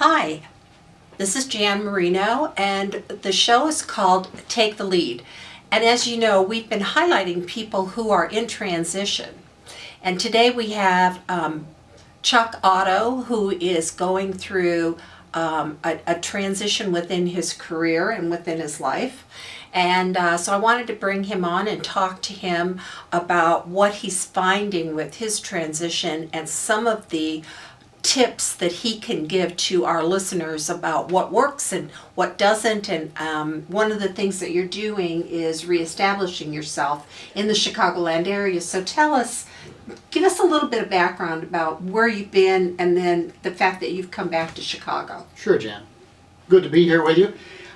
Hi, this is Jan Marino, and the show is called Take the Lead. And as you know, we've been highlighting people who are in transition. And today we have Chuck Otto, who is going through a transition within his career and within his life. And so I wanted to bring him on and talk to him about what he's finding with his transition and some of the tips that he can give to our listeners about what works and what doesn't. And one of the things that you're doing is reestablishing yourself in the Chicagoland area. So give us a little bit of background about where you've been and then the fact that you've come back to Chicago. Sure, Jan. Good to be here with you.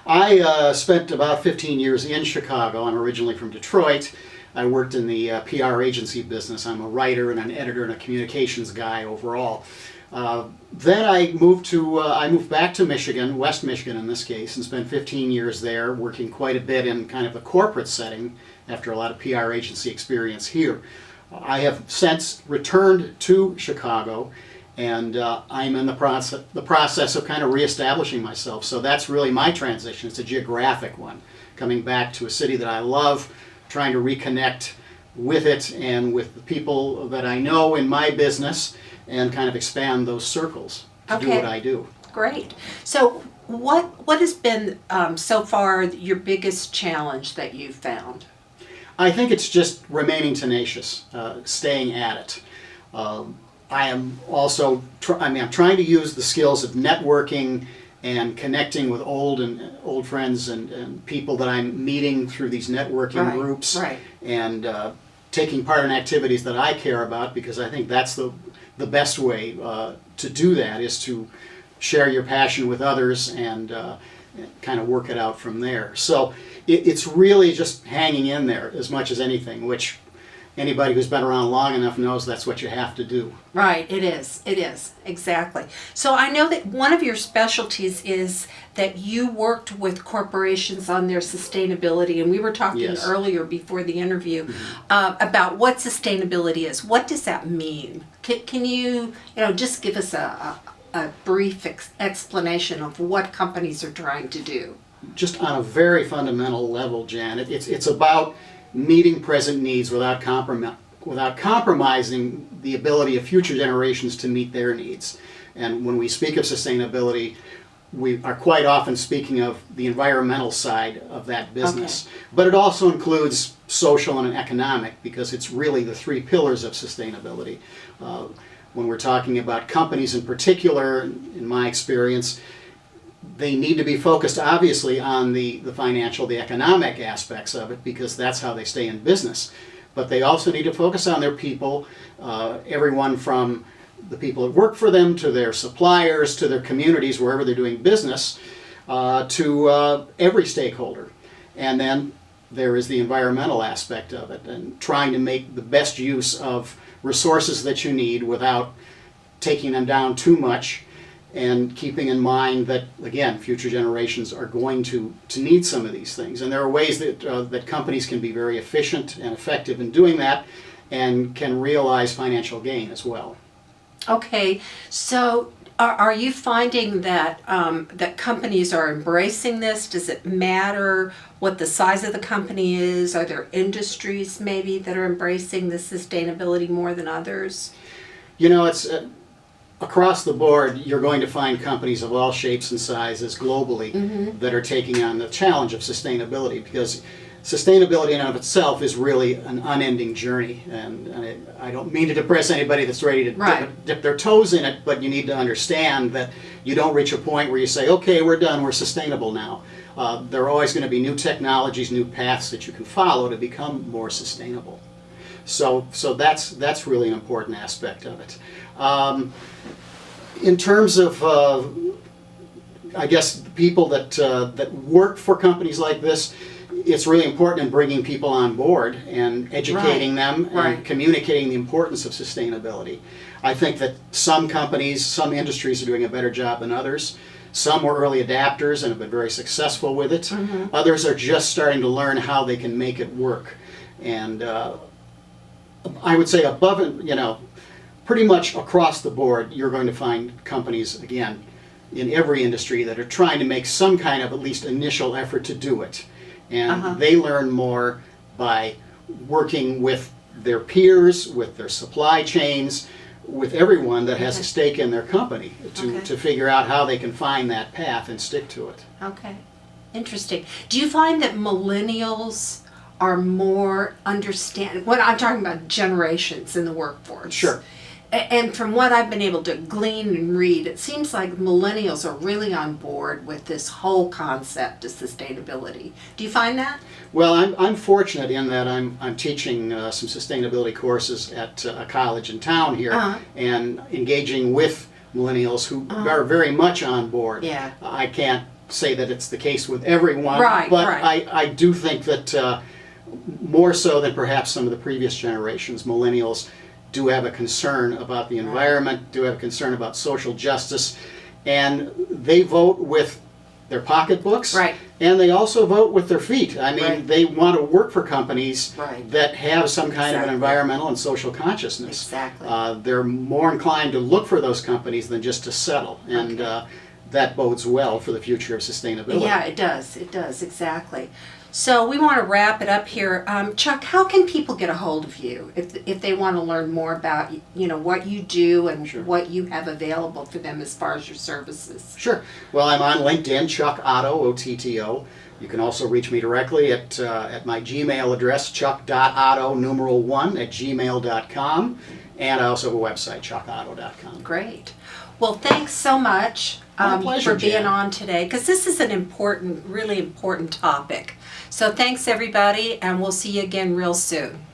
I spent about 15 years in Chicago. I'm originally from Detroit. I worked in the PR agency business. I'm a writer and an editor and a communications guy overall. Then I moved back to Michigan, West Michigan in this case, and spent 15 years there, working quite a bit in kind of the corporate setting after a lot of PR agency experience here. I have since returned to Chicago, and I'm in the process of kind of reestablishing myself. So that's really my transition. It's a geographic one, coming back to a city that I love, trying to reconnect with it and with the people that I know in my business, and kind of expand those circles to do what I do. Great. So what has been so far your biggest challenge that you've found? I think it's just remaining tenacious, staying at it. I am also I'm trying to use the skills of networking and connecting with old friends and people that I'm meeting through these networking groups, and taking part in activities that I care about, because I think that's the best way to do that, is to share your passion with others and kind of work it out from there. So it's really just hanging in there as much as anything, which anybody who's been around long enough knows that's what you have to do. Right, it is, exactly. So I know that one of your specialties is that you worked with corporations on their sustainability, and we were talking earlier before the interview about what sustainability is. What does that mean? Can you just give us a brief explanation of what companies are trying to do? Just on a very fundamental level, Jan, it's about meeting present needs without compromising the ability of future generations to meet their needs. And when we speak of sustainability, we are quite often speaking of the environmental side of that business. But it also includes social and economic, because it's really the three pillars of sustainability. When we're talking about companies in particular, in my experience, they need to be focused obviously on the financial, the economic aspects of it, because that's how they stay in business. But they also need to focus on their people, everyone from the people that work for them to their suppliers to their communities wherever they're doing business, to every stakeholder. And then there is the environmental aspect of it, and trying to make the best use of resources that you need without taking them down too much, and keeping in mind that, again, future generations are going to need some of these things. And there are ways that companies can be very efficient and effective in doing that, and can realize financial gain as well. Okay, so are you finding that that companies are embracing this? Does it matter what the size of the company is? Are there industries maybe that are embracing the sustainability more than others? It's across the board. You're going to find companies of all shapes and sizes globally that are taking on the challenge of sustainability, because sustainability in and of itself is really an unending journey, and I don't mean to depress anybody that's ready to dip their toes in it, but you need to understand that you don't reach a point where you say, okay, we're done, we're sustainable now. There are always going to be new technologies, new paths that you can follow to become more sustainable. So that's really an important aspect of it. In terms of I guess the people that work for companies like this, it's really important in bringing people on board and educating them and communicating the importance of sustainability. I think that some companies, some industries are doing a better job than others. Some were early adapters and have been very successful with it. Others are just starting to learn how they can make it work. And I would say above it, pretty much across the board, you're going to find companies, again, in every industry that are trying to make some kind of at least initial effort to do it. And they learn more by working with their peers, with their supply chains, with everyone that has a stake in their company to figure out how they can find that path and stick to it. Okay, interesting. Do you find that millennials are more understanding? What I'm talking about, generations in the workforce. Sure. And from what I've been able to glean and read, it seems like millennials are really on board with this whole concept of sustainability. Do you find that? Well, I'm fortunate in that I'm teaching some sustainability courses at a college in town here and engaging with millennials who are very much on board. Yeah. I can't say that it's the case with everyone, Right, but right. I do think that more so than perhaps some of the previous generations, millennials do have a concern about the environment, do have a concern about social justice, and they vote with their pocketbooks, Right. and they also vote with their feet. I mean, Right. they want to work for companies Right. that have some kind of an Exactly. environmental and social consciousness. Exactly. They're more inclined to look for those companies than just to settle, and that bodes well for the future of sustainability. Yeah, it does. It does, exactly. So we want to wrap it up here. Chuck, how can people get a hold of you if they want to learn more about what you do and what you have available for them as far as your services? Sure. Well, I'm on LinkedIn, Chuck Otto, O-T-T-O. You can also reach me directly at my Gmail address, chuck.otto1@gmail.com. And I also have a website, chuckotto.com. Great. Well, thanks so much My pleasure, for being Jan. on today, because this is an important, really important topic. So thanks, everybody, and we'll see you again real soon.